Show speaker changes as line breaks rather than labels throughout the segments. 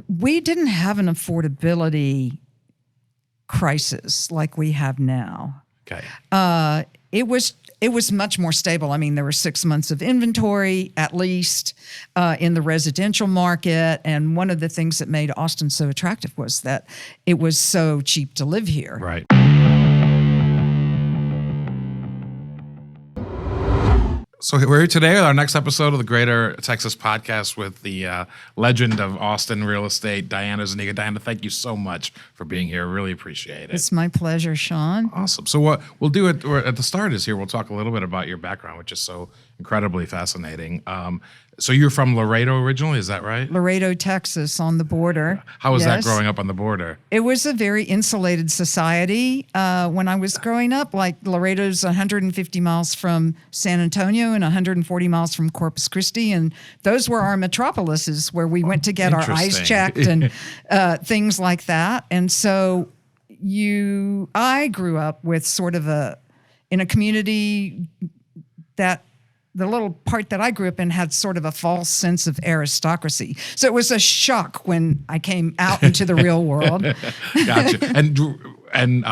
We didn't have an affordability crisis like we have now.
Okay.
It was much more stable. I mean, there were 6 months of inventory at least in the residential market. And one of the things that made Austin so attractive was that it was so cheap to live here.
Right. So we're here today with our next episode of the Greater Texas Podcast with the legend of Austin real estate, Diana Zuniga. Diana, thank you so much for being here. Really appreciate it.
It's my pleasure, Sean.
Awesome. So what we'll do at the start is here, we'll talk a little bit about your background, which is so incredibly fascinating. So you're from Laredo originally, is that right?
Laredo, Texas, on the border.
How was that growing up on the border?
It was a very insulated society. When I was growing up, like Laredo's 150 miles from San Antonio and 140 miles from Corpus Christi, and those were our metropolises where we went to get our eyes checked and things like that. And so I grew up with sort of in a community that the little part that I grew up in had sort of a false sense of aristocracy. So it was a shock when I came out into the real world.
Gotcha. And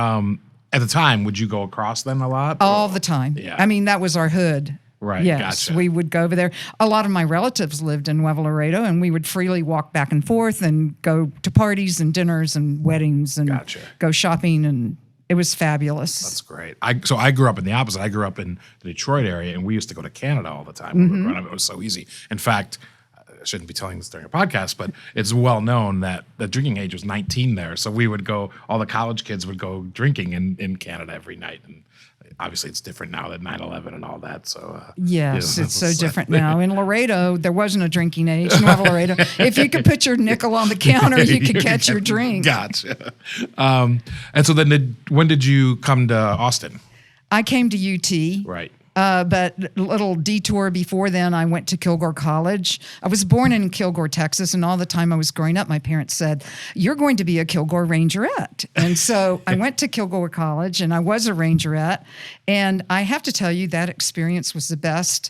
at the time, would you go across them a lot?
All the time.
Yeah.
I mean, that was our hood.
Right.
Yes,
Gotcha.
we would go over there. A lot of my relatives lived in Nuevo Laredo, and we would freely walk back and forth and go to parties and dinners and weddings and go shopping, and it was fabulous.
That's great. So I grew up in the opposite. I grew up in the Detroit area, and we used to go to Canada all the time when we were growing up. It was so easy. In fact, I shouldn't be telling this during a podcast, but it's well known that the drinking age was 19 there. So we would go, all the college kids would go drinking in Canada every night. And obviously it's different now than 9/11 and all that. So
yes, it's so different now. In Laredo, there wasn't a drinking age. In Nuevo Laredo, if you could put your nickel on the counter, you could catch your drink.
Gotcha. And so then when did you come to Austin?
I came to UT.
Right.
But a little detour before then, I went to Kilgore College. I was born in Kilgore, Texas, and all the time I was growing up, my parents said, "You're going to be a Kilgore Rangerette." And so I went to Kilgore College, and I was a Rangerette. And I have to tell you, that experience was the best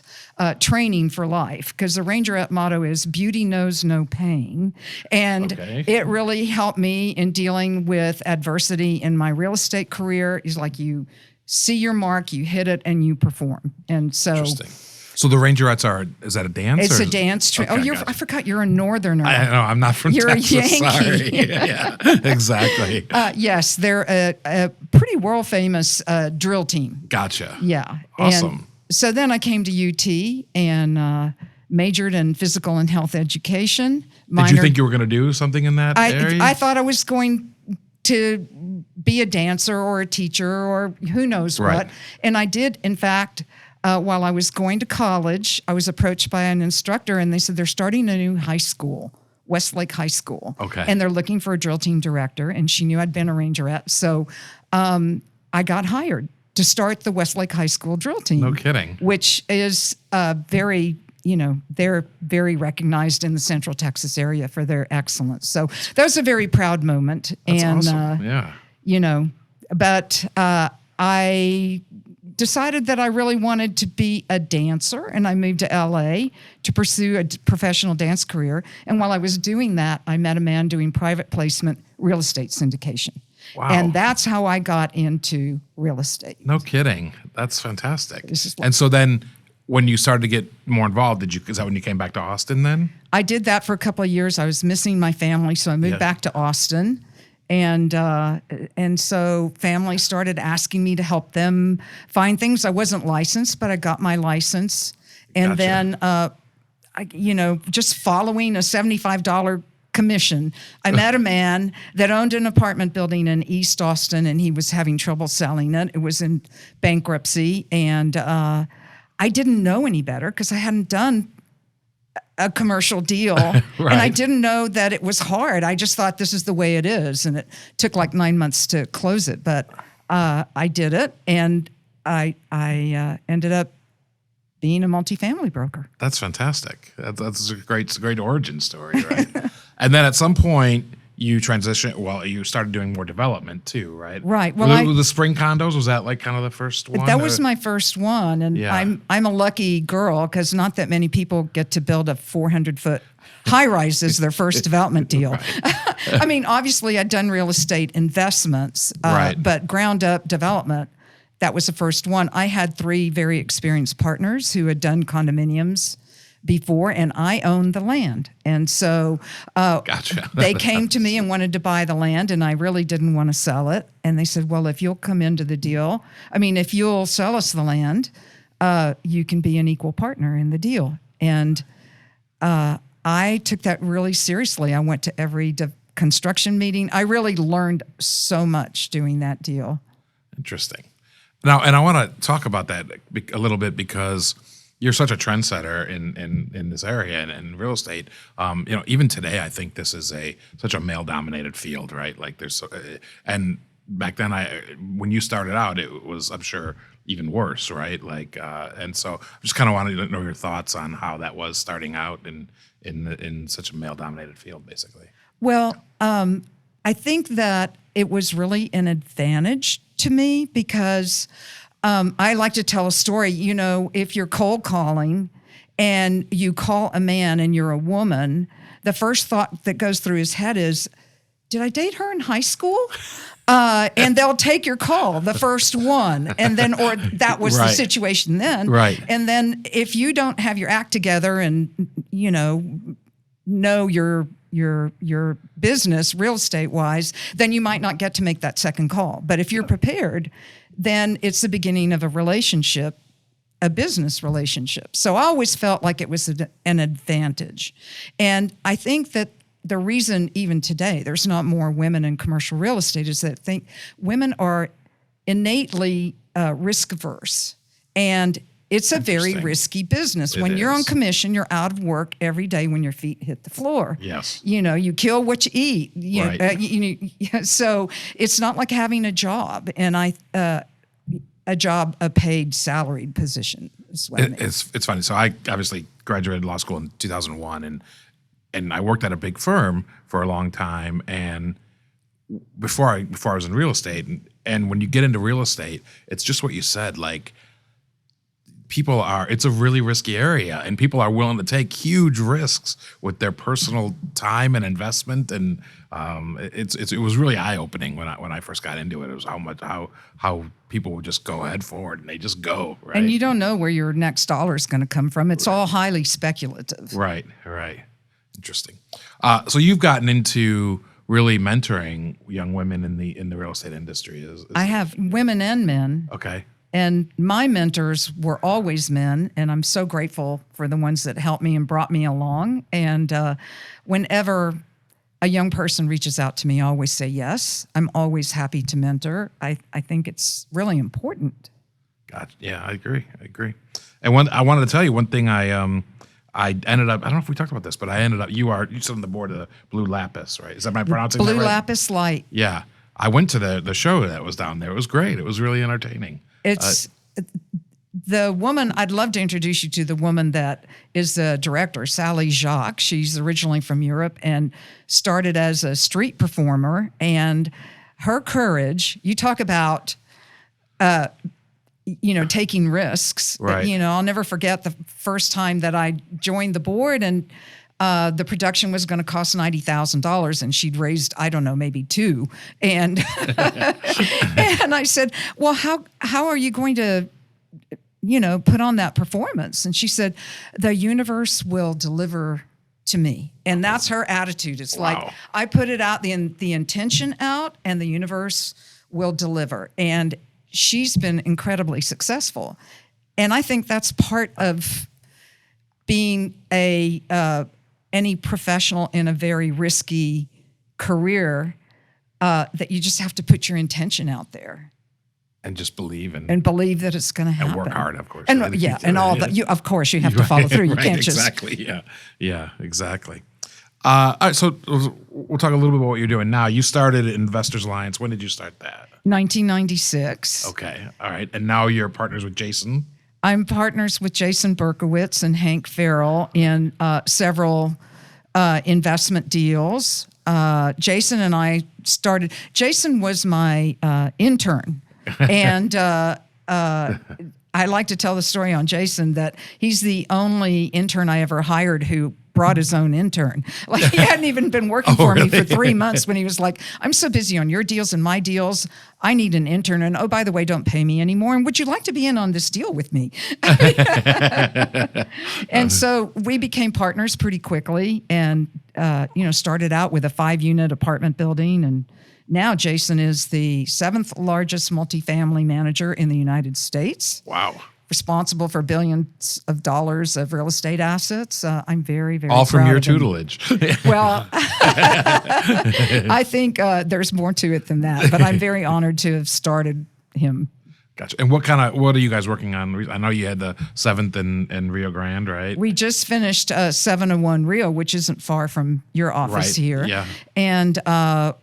training for life, because the Rangerette motto is "Beauty knows no pain." And it really helped me in dealing with adversity in my real estate career. It's like you see your mark, you hit it, and you perform. And so,
interesting. So the Rangerettes is that a dance?
It's a dance. I forgot you're a Northerner.
I know, I'm not from Texas.
You're a Yankee.
Sorry. Yeah, exactly.
Yes, they're a pretty world famous drill team.
Gotcha.
Yeah.
Awesome.
And so then I came to UT and majored in physical and health education.
Did you think you were going to do something in that area?
I thought I was going to be a dancer or a teacher or who knows what. And I did, in fact, while I was going to college, I was approached by an instructor, and they said they're starting a new high school, Westlake High School.
Okay.
And they're looking for a drill team director, and she knew I'd been a Rangerette. So I got hired to start the Westlake High School drill team.
No kidding.
Which is they're very recognized in the Central Texas area for their excellence. So that was a very proud moment.
That's awesome. Yeah.
But I decided that I really wanted to be a dancer, and I moved to LA to pursue a professional dance career. And while I was doing that, I met a man doing private placement real estate syndication.
Wow.
And that's how I got into real estate.
No kidding. That's fantastic. And so then when you started to get more involved, is that when you came back to Austin then?
I did that for a couple of years. I was missing my family, so I moved back to Austin. And so family started asking me to help them find things. I wasn't licensed, but I got my license. And then, just following a $75 commission, I met a man that owned an apartment building in East Austin, and he was having trouble selling it. It was in bankruptcy, and I didn't know any better because I hadn't done a commercial deal. And I didn't know that it was hard. I just thought this is the way it is. And it took like 9 months to close it. But I did it, and I ended up being a multifamily broker.
That's fantastic. That's a great origin story, right? And then at some point, you transitioned. Well, you started doing more development too, right?
Right. Well,
Were the spring condos, was that like kind of the first one?
That was my first one, and
Yeah.
I'm a lucky girl because not that many people get to build a 400-foot high rise as their first development deal. I mean, obviously, I'd done real estate investments,
Right.
but ground up development, that was the first one. I had 3 very experienced partners who had done condominiums before, and I owned the land. And so
Gotcha.
they came to me and wanted to buy the land, and I really didn't want to sell it. And they said, well, if you'll come into the deal, if you'll sell us the land, you can be an equal partner in the deal. And I took that really seriously. I went to every construction meeting. I really learned so much doing that deal.
Interesting. Now, and I want to talk about that a little bit because you're such a trendsetter in this area and in real estate. Even today, I think this is such a male-dominated field, right? Like and back then, when you started out, it was, I'm sure, even worse, right? Like, and so I just kind of wanted to know your thoughts on how that was starting out in such a male-dominated field, basically.
Well, I think that it was really an advantage to me because I like to tell a story. If you're cold calling and you call a man and you're a woman, the first thought that goes through his head is, did I date her in high school? And they'll take your call, the first one, and then, or that was the situation then.
Right.
And then if you don't have your act together and, know your business real estate wise, then you might not get to make that second call. But if you're prepared, then it's the beginning of a relationship, a business relationship. So I always felt like it was an advantage. And I think that the reason even today there's not more women in commercial real estate is that I think women are innately risk averse. And it's a very risky business. When you're on commission, you're out of work every day when your feet hit the floor.
Yes.
You kill what you eat.
Right.
So it's not like having a job, and a paid salaried position is what I mean.
It's funny. So I obviously graduated law school in 2001, and I worked at a big firm for a long time. And before I was in real estate, and when you get into real estate, it's just what you said, like. It's a really risky area, and people are willing to take huge risks with their personal time and investment. And it was really eye opening when I first got into it. It was how people would just go head forward and they just go, right?
And you don't know where your next dollar is going to come from. It's all highly speculative.
Right. Interesting. So you've gotten into really mentoring young women in the real estate industry.
I have women and men.
Okay.
And my mentors were always men, and I'm so grateful for the ones that helped me and brought me along. And whenever a young person reaches out to me, I always say yes. I'm always happy to mentor. I think it's really important.
Gotcha. Yeah, I agree. And I wanted to tell you one thing. I ended up. I don't know if we talked about this, but I ended up. You sit on the board of the Blue Lapis, right? Is that my pronouncing?
Blue
that right?
Lapis Light.
Yeah, I went to the show that was down there. It was great. It was really entertaining.
It's the woman, I'd love to introduce you to the woman that is the director, Sally Jacques. She's originally from Europe and started as a street performer. And her courage, you talk about, taking risks.
Right.
I'll never forget the first time that I joined the board and the production was going to cost $90,000, and she'd raised, I don't know, maybe $2. And and I said, well, how are you going to, put on that performance? And she said, the universe will deliver to me. And that's her attitude. It's like, I put it out, the intention out, and the universe will deliver. And she's been incredibly successful. And I think that's part of being any professional in a very risky career, that you just have to put your intention out there
and just believe
and believe that it's going to happen
and work hard, of course.
And all that. Of course, you have to follow through. You can't just
exactly. Yeah, exactly. All right, so we'll talk a little bit about what you're doing now. You started Investors Alliance. When did you start that?
1996.
Okay, all right, and now you're partners with Jason.
I'm partners with Jason Berkowitz and Hank Farrell in several investment deals. Jason and I started. Jason was my intern, and I like to tell the story on Jason that he's the only intern I ever hired who brought his own intern. Like he hadn't even been working for me for 3 months when he was like, I'm so busy on your deals and my deals. I need an intern. And oh, by the way, don't pay me anymore. And would you like to be in on this deal with me? And so we became partners pretty quickly and, started out with a 5-unit apartment building. And now Jason is the 7th largest multifamily manager in the United States.
Wow.
Responsible for billions of dollars of real estate assets. I'm very, very
all
proud
from your
of him.
tutelage.
Well, I think there's more to it than that, but I'm very honored to have started him.
Gotcha. And what are you guys working on? I know you had the 7th in Rio Grande, right?
We just finished 701 Rio, which isn't far from your office here.
Yeah.
And that's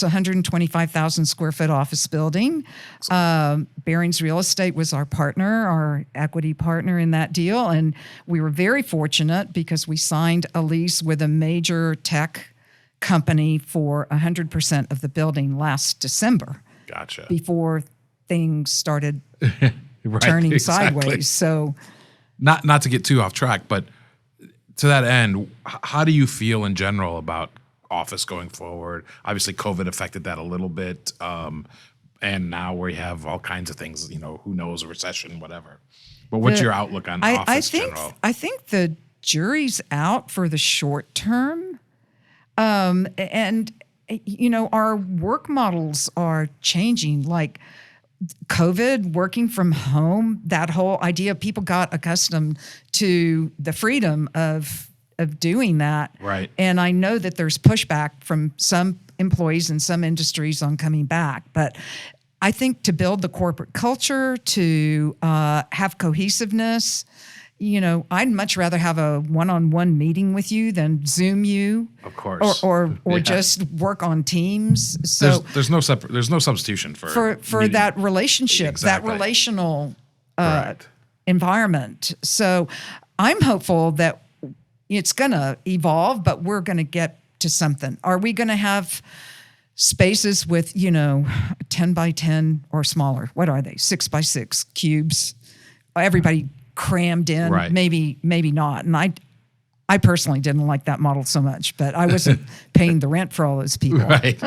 a 125,000 square foot office building. Barings Real Estate was our partner, our equity partner in that deal, and we were very fortunate because we signed a lease with a major tech company for 100% of the building last December.
Gotcha.
Before things started
Right,
turning
exactly.
sideways. So,
not to get too off track, but to that end, how do you feel in general about office going forward? Obviously, COVID affected that a little bit, and now we have all kinds of things. Who knows, a recession, whatever. But what's your outlook on office general?
I think the jury's out for the short term, and our work models are changing. Like COVID, working from home, that whole idea, people got accustomed to the freedom of doing that.
Right.
And I know that there's pushback from some employees in some industries on coming back. But I think to build the corporate culture, to have cohesiveness, I'd much rather have a one-on-one meeting with you than Zoom you.
Of course.
Or just work on Teams. So
there's no substitution for meeting.
that relationship,
Exactly.
that relational
Correct.
environment. So I'm hopeful that it's going to evolve, but we're going to get to something. Are we going to have spaces with, 10 by 10 or smaller? What are they? 6 by 6 cubes? Everybody crammed in?
Right.
Maybe not. And I personally didn't like that model so much, but I wasn't paying the rent for all those people.
Right.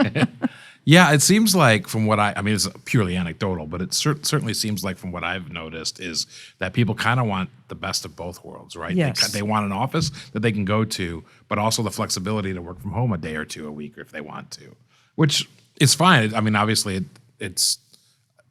Yeah, it seems like from what I mean, it's purely anecdotal, but it certainly seems like from what I've noticed is that people kind of want the best of both worlds, right?
Yes.
They want an office that they can go to, but also the flexibility to work from home a day or two a week if they want to, which is fine. I mean, obviously, it's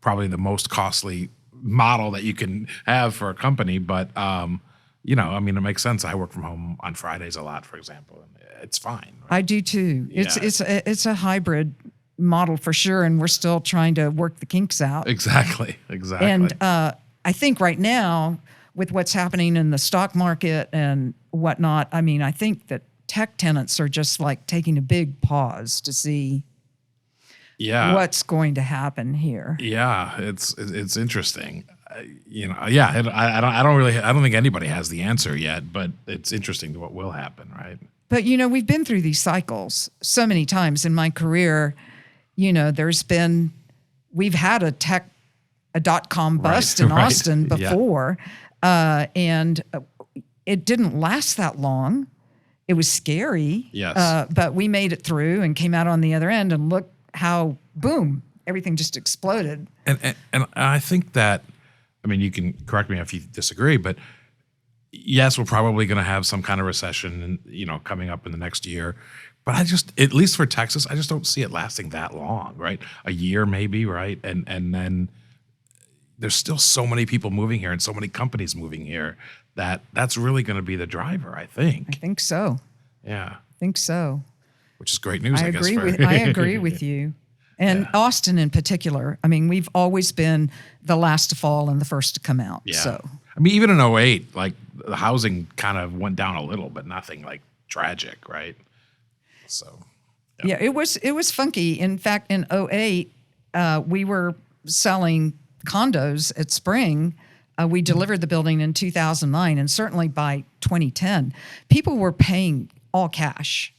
probably the most costly model that you can have for a company, but it makes sense. I work from home on Fridays a lot, for example, and it's fine. Right?
I do too.
Yeah.
It's a hybrid model for sure, and we're still trying to work the kinks out.
Exactly.
And I think right now, with what's happening in the stock market and whatnot, I think that tech tenants are just like taking a big pause to see what's going to happen here.
Yeah, it's interesting. I don't think anybody has the answer yet, but it's interesting to what will happen, right?
But we've been through these cycles so many times in my career. We've had a .com bust in Austin before, and it didn't last that long. It was scary,
yes,
but we made it through and came out on the other end. And look how boom, everything just exploded.
And I think that, you can correct me if you disagree, but yes, we're probably going to have some kind of recession, coming up in the next year. But at least for Texas, I just don't see it lasting that long, right? A year maybe, right? And then there's still so many people moving here and so many companies moving here that's really going to be the driver, I think.
I think so.
Yeah.
I think so.
Which is great news, I guess.
I agree with you. And Austin in particular, we've always been the last to fall and the first to come out.
Yeah.
So
even in 2008, like the housing kind of went down a little, but nothing like tragic, right? So
yeah, it was funky. In fact, in 2008, we were selling condos at Spring. We delivered the building in 2009, and certainly by 2010, people were paying all cash.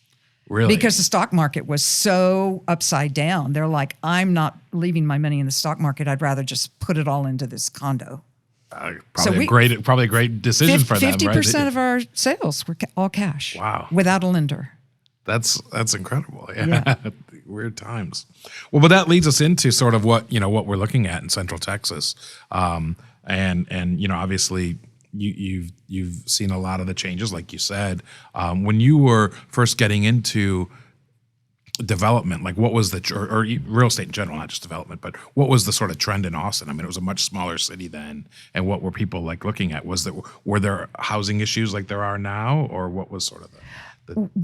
Really?
Because the stock market was so upside down. They're like, I'm not leaving my money in the stock market. I'd rather just put it all into this condo.
Probably a great decision for them, right?
50% of our sales were all cash.
Wow.
Without a lender.
That's incredible. Yeah. Weird times. Well, but that leads us into sort of what we're looking at in Central Texas. And obviously you've seen a lot of the changes, like you said. When you were first getting into development, like what was or real estate in general, not just development, but what was the sort of trend in Austin? I mean, it was a much smaller city then, and what were people like looking at? Were there housing issues like there are now, or what was sort of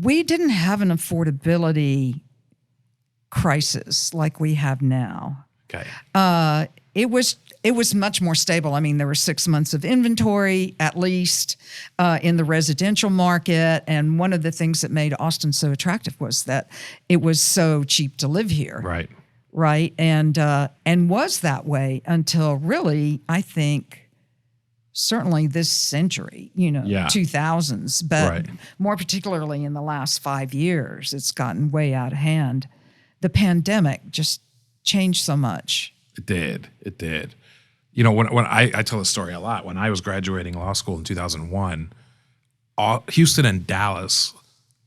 we didn't have an affordability crisis like we have now.
Okay.
It was much more stable. I mean, there were 6 months of inventory at least in the residential market, and one of the things that made Austin so attractive was that it was so cheap to live here.
Right.
Right, and was that way until really, I think, certainly this century, 2000s, but more particularly in the last 5 years, it's gotten way out of hand. The pandemic just changed so much.
It did. When I tell this story a lot, when I was graduating law school in 2001, Houston and Dallas,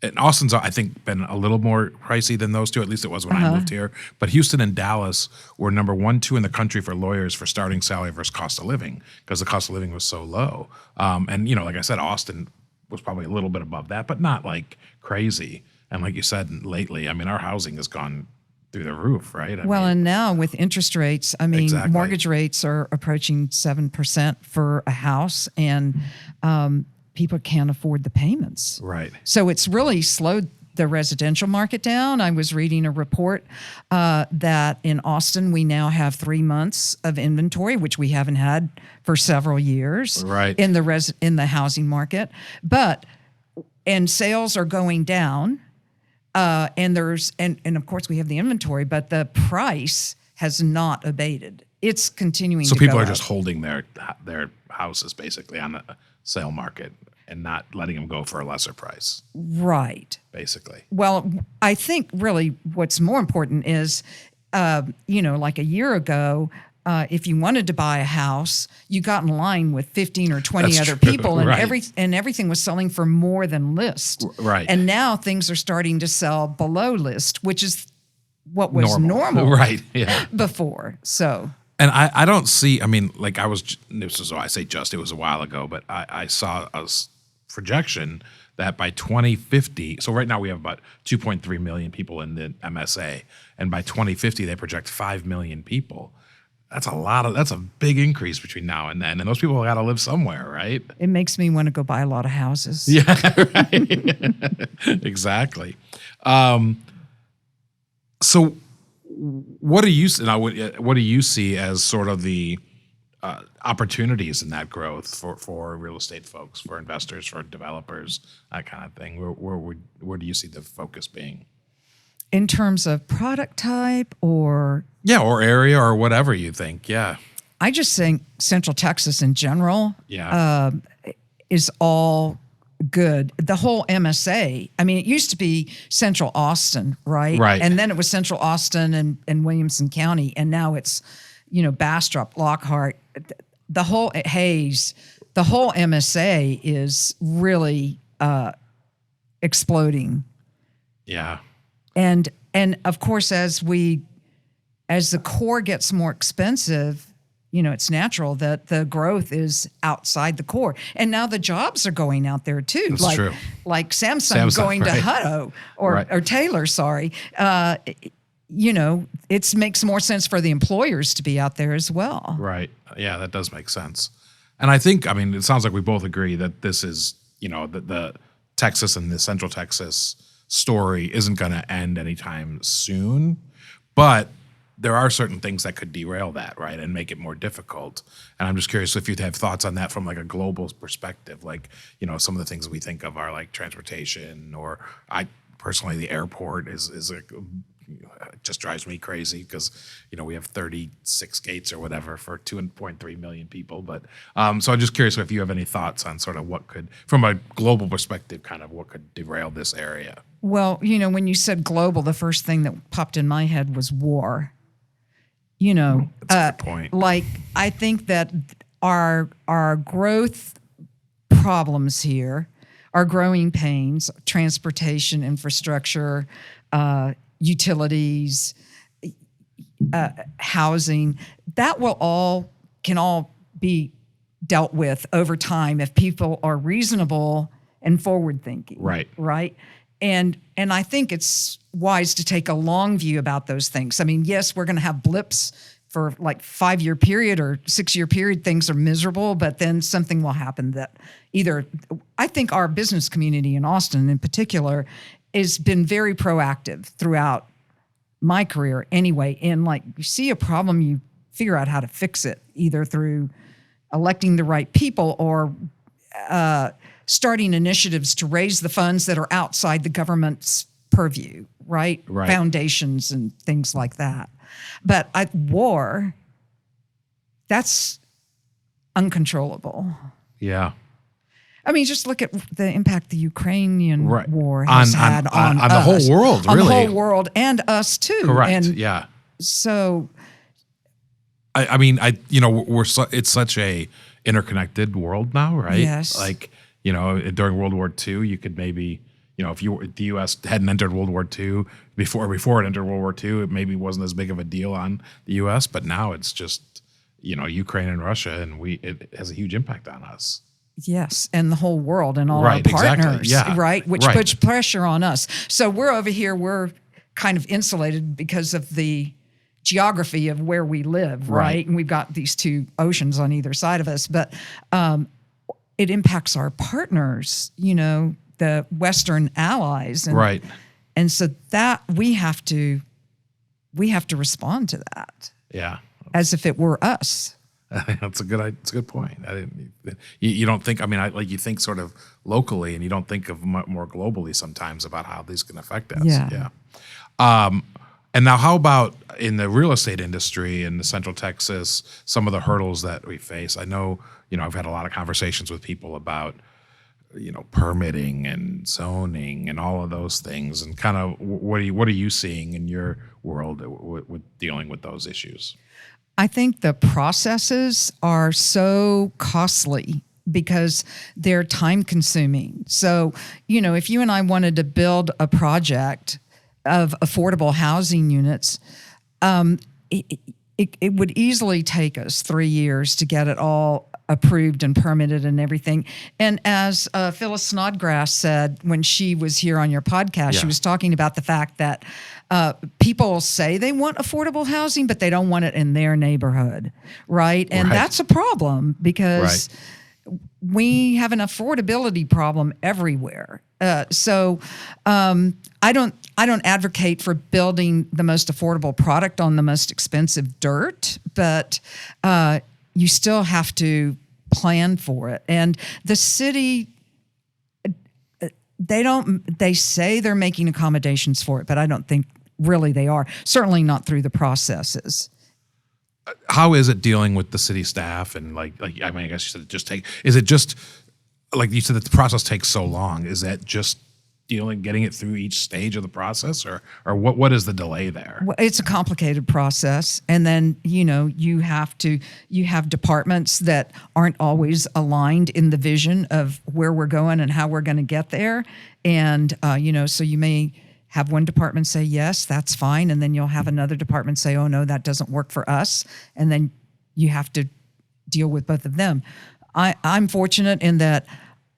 and Austin's, I think, been a little more pricey than those two. At least it was when I moved here. But Houston and Dallas were number 1, 2 in the country for lawyers for starting salary versus cost of living, because the cost of living was so low. And like I said, Austin was probably a little bit above that, but not like crazy. And like you said, lately, I mean, our housing has gone through the roof, right?
And now with interest rates, I mean,
exactly.
Mortgage rates are approaching 7% for a house, and people can't afford the payments.
Right.
So it's really slowed the residential market down. I was reading a report that in Austin, we now have 3 months of inventory, which we haven't had for several years.
Right.
In the housing market. And sales are going down. And of course we have the inventory, but the price has not abated. It's continuing to go up.
So people are just holding their houses basically on the sale market and not letting them go for a lesser price.
Right.
Basically.
Well, I think really what's more important is, like a year ago, if you wanted to buy a house, you got in line with 15 or 20
That's
other
true.
people, and
Right.
everything was selling for more than list.
Right.
And now things are starting to sell below list, which is what was normal
Right. Yeah.
before. So.
And I don't see, I mean, like it was a while ago, but I saw a projection that by 2050, so right now we have about 2.3 million people in the MSA, and by 2050 they project 5 million people. That's a big increase between now and then, and those people got to live somewhere, right?
It makes me want to go buy a lot of houses.
Yeah, right. Exactly. So what do you see as sort of the opportunities in that growth for real estate folks, for investors, for developers, that kind of thing? Where do you see the focus being?
In terms of product type or
area or whatever you think. Yeah.
I just think Central Texas in general is all good. The whole MSA, I mean, it used to be Central Austin, right?
Right.
And then it was Central Austin and Williamson County, and now it's, Bastrop, Lockhart, the whole Hayes, the whole MSA is really exploding.
Yeah.
And of course, as the core gets more expensive, it's natural that the growth is outside the core. And now the jobs are going out there too.
That's true.
Like Samsung going
right.
to Hutto or Taylor, sorry. It makes more sense for the employers to be out there as well.
Right. Yeah, that does make sense. And I think, it sounds like we both agree that this is, the Texas and the Central Texas story isn't going to end anytime soon, but there are certain things that could derail that, right, and make it more difficult. And I'm just curious if you'd have thoughts on that from like a global perspective, like, some of the things that we think of are like transportation, or I personally, the airport is like just drives me crazy because, we have 36 gates or whatever for 2.3 million people. But so I'm just curious if you have any thoughts on sort of what could, from a global perspective, kind of what could derail this area.
Well, when you said global, the first thing that popped in my head was war.
That's a good point.
Like, I think that our growth problems here, our growing pains, transportation, infrastructure, utilities, housing, that can all be dealt with over time if people are reasonable and forward thinking.
Right.
Right. And I think it's wise to take a long view about those things. I mean, yes, we're going to have blips for like 5-year period or 6-year period. Things are miserable, but then something will happen that I think our business community in Austin in particular has been very proactive throughout my career anyway. And like, you see a problem, you figure out how to fix it, either through electing the right people or starting initiatives to raise the funds that are outside the government's purview, right? Foundations and things like that. But war, that's uncontrollable.
Yeah.
I mean, just look at the impact the Ukrainian war has had on
the whole world,
on
really.
the whole world, and us too.
Correct.
And
yeah.
So,
it's such a interconnected world now, right?
Yes.
Like, during World War II, you could maybe, if the U.S. hadn't entered World War II before it entered World War II, it maybe wasn't as big of a deal on the U.S. But now it's just, Ukraine and Russia, and it has a huge impact on us.
Yes, and the whole world and all our partners,
exactly. Yeah.
right? Which puts pressure on us. So we're over here, we're kind of insulated because of the geography of where we live, right? And we've got these two oceans on either side of us. But it impacts our partners, the Western allies. And, and so that we have to respond to that.
Yeah.
As if it were us.
That's a good point. You don't think, you think sort of locally and you don't think of more globally sometimes about how these can affect us.
Yeah.
And now how about in the real estate industry in the Central Texas, some of the hurdles that we face? I know, I've had a lot of conversations with people about, permitting and zoning and all of those things, and kind of what are you seeing in your world with dealing with those issues?
I think the processes are so costly because they're time consuming. So, if you and I wanted to build a project of affordable housing units, it would easily take us 3 years to get it all approved and permitted and everything. And as Phyllis Snodgrass said when she was here on your podcast, she was talking about the fact that people say they want affordable housing, but they don't want it in their neighborhood, right? And that's a problem because we have an affordability problem everywhere. So I don't advocate for building the most affordable product on the most expensive dirt, but you still have to plan for it. And the city, they say they're making accommodations for it, but I don't think really they are. Certainly not through the processes.
How is it dealing with the city staff and I guess you said is it just like you said that the process takes so long? Is that just getting it through each stage of the process, or what is the delay there?
Well, it's a complicated process, and then you have departments that aren't always aligned in the vision of where we're going and how we're going to get there, and so you may have one department say yes, that's fine, and then you'll have another department say, oh no, that doesn't work for us, and then you have to deal with both of them. I'm fortunate in that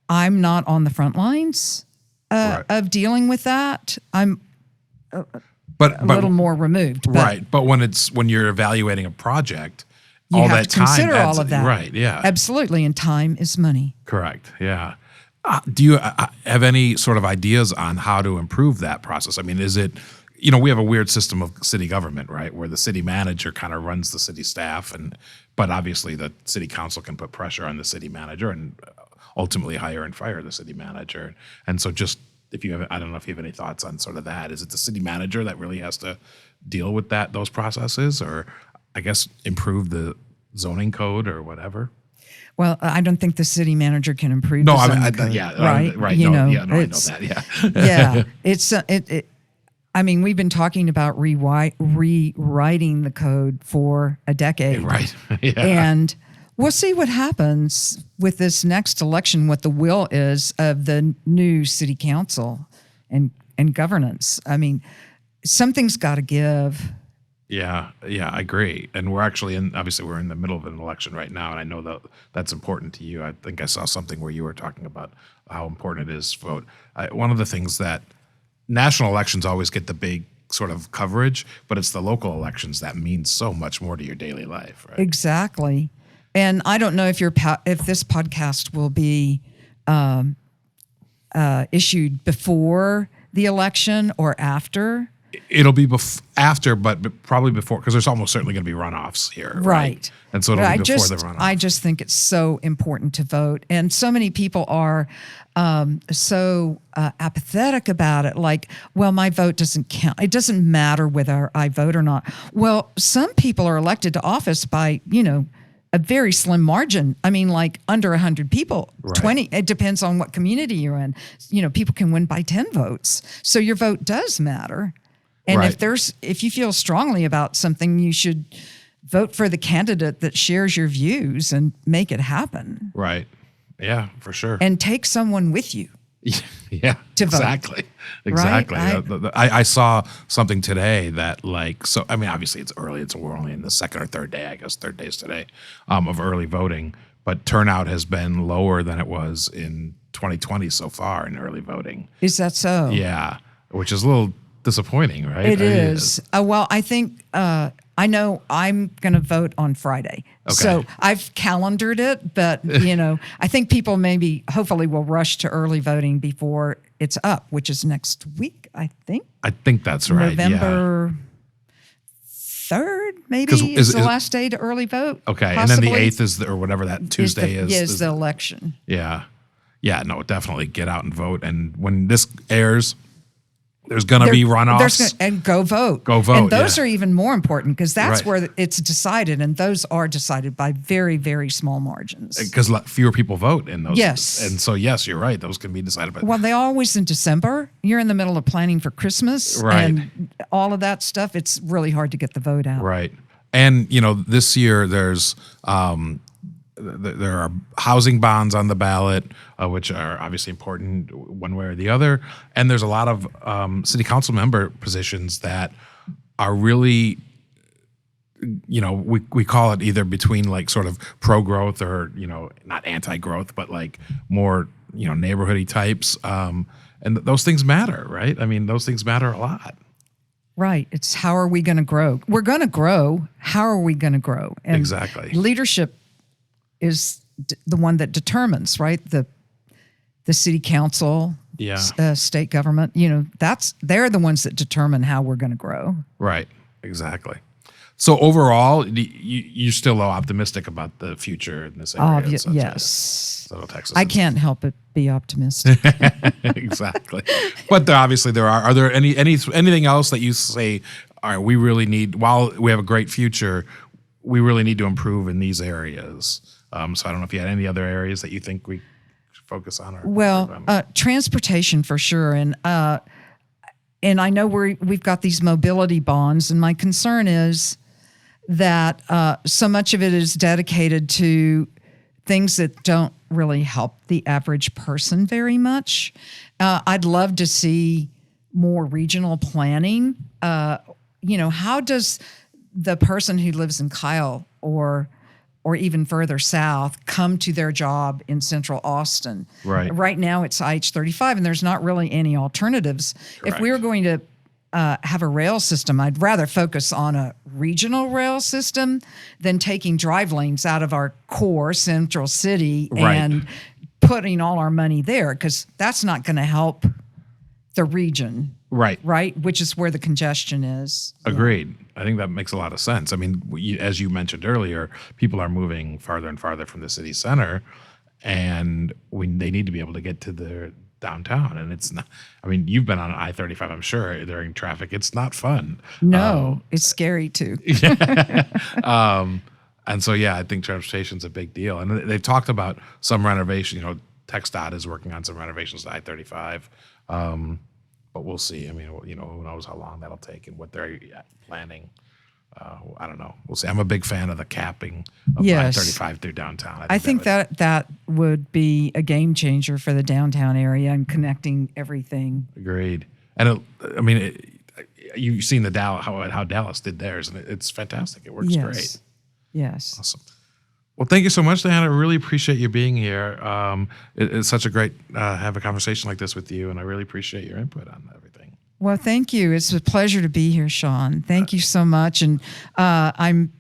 I'm not on the front lines of dealing with that. I'm a little more removed. But
But when you're evaluating a project,
you
all
have
that
to consider
time
all of that.
Right, yeah.
Absolutely, and time is money.
Correct, yeah. Do you have any sort of ideas on how to improve that process? I mean, is it, we have a weird system of city government, right, where the city manager kind of runs the city staff, but obviously the city council can put pressure on the city manager and ultimately hire and fire the city manager. And so just if you have, I don't know if you have any thoughts on sort of that. Is it the city manager that really has to deal with those processes, or I guess improve the zoning code or whatever?
Well, I don't think the city manager can improve.
No,
the
I
zoning
mean,
code,
yeah,
right.
right.
You know,
I know that. Yeah,
yeah. It's I mean, we've been talking about rewriting the code for a decade,
right. Yeah,
and we'll see what happens with this next election. What the will is of the new city council and governance. I mean, something's got to give.
Yeah, I agree. And we're actually obviously we're in the middle of an election right now, and I know that that's important to you. I think I saw something where you were talking about how important it is to vote. One of the things that national elections always get the big sort of coverage, but it's the local elections that mean so much more to your daily life, right?
Exactly. And I don't know if if this podcast will be issued before the election or after.
It'll be after, but probably before, because there's almost certainly going to be runoffs here, right? And so it'll be before the runoffs.
I just think it's so important to vote, and so many people are so apathetic about it. Like, well, my vote doesn't count. It doesn't matter whether I vote or not. Well, some people are elected to office by a very slim margin. I mean, like under 100 people,
right.
20. It depends on what community you're in. People can win by 10 votes, so your vote does matter. And
right.
if you feel strongly about something, you should vote for the candidate that shares your views and make it happen.
Right. Yeah, for sure.
And take someone with you.
Yeah,
to vote.
Exactly.
Right?
I saw something today that I mean, obviously it's early. We're only in the second or third day, I guess. Third day is today, of early voting. But turnout has been lower than it was in 2020 so far in early voting.
Is that so?
Yeah, which is a little disappointing, right?
It is. Well, I think I know I'm going to vote on Friday.
Okay.
So I've calendared it, but I think people hopefully will rush to early voting before it's up, which is next week, I think.
I think that's right.
November 3rd, maybe is the last day to early vote.
Okay,
possibly.
and then the 8th is or whatever that Tuesday is.
Yeah, is the election.
Yeah. Yeah, no, definitely get out and vote. And when this airs, there's going to be runoffs.
And go vote.
Go vote.
And those are even more important because that's
right.
where it's decided. And those are decided by very, very small margins.
Because fewer people vote in those.
Yes.
And so, yes, you're right. Those can be decided by.
Well, they're always in December. You're in the middle of planning for Christmas.
Right.
And all of that stuff. It's really hard to get the vote out.
Right. And, this year there's there are housing bonds on the ballot, which are obviously important one way or the other. And there's a lot of city council member positions that are really, we call it either between like sort of pro-growth or, not anti-growth, but like more, neighborhoody types. And those things matter, right? I mean, those things matter a lot.
Right. It's how are we going to grow? We're going to grow. How are we going to grow? And
exactly.
Leadership is the one that determines, right? The city council, state government, they're the ones that determine how we're going to grow.
Right, exactly. So overall, you're still optimistic about the future in this area?
Yes.
Texas.
I can't help but be optimistic.
Exactly. But there are there anything else that you say, all right, we really need, while we have a great future, we really need to improve in these areas? So I don't know if you had any other areas that you think we should focus on.
Transportation for sure, and I know we've got these mobility bonds, and my concern is that so much of it is dedicated to things that don't really help the average person very much. I'd love to see more regional planning. How does the person who lives in Kyle or even further south come to their job in central Austin?
Right.
Right now it's IH-35 and there's not really any alternatives.
Correct.
If we were going to have a rail system, I'd rather focus on a regional rail system than taking drive lanes out of our core central city and putting all our money there, because that's not going to help the region.
Right.
Which is where the congestion is.
Agreed. I think that makes a lot of sense. I mean, as you mentioned earlier, people are moving farther and farther from the city center, and they need to be able to get to downtown, and it's not. I mean, you've been on I-35, I'm sure, during traffic. It's not fun.
No, it's scary too.
And so, yeah, I think transportation's a big deal. And they've talked about some renovation. TxDOT is working on some renovations to I-35, but we'll see. I mean, who knows how long that'll take and what they're planning. I don't know. We'll see. I'm a big fan of the capping of I-35 through downtown.
I think that would be a game changer for the downtown area and connecting everything.
Agreed. And you've seen how Dallas did theirs, and it's fantastic. It works great.
Yes.
Awesome. Well, thank you so much, Diana. I really appreciate you being here. It's such a great have a conversation like this with you, and I really appreciate your input on everything.
Well, thank you. It's a pleasure to be here, Sean. Thank you so much. And I'm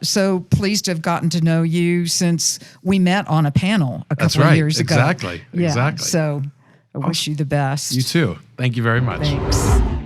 so pleased to have gotten to know you since we met on a panel a couple of years ago.
Exactly.
So I wish you the best.
You too. Thank you very much.
Thanks.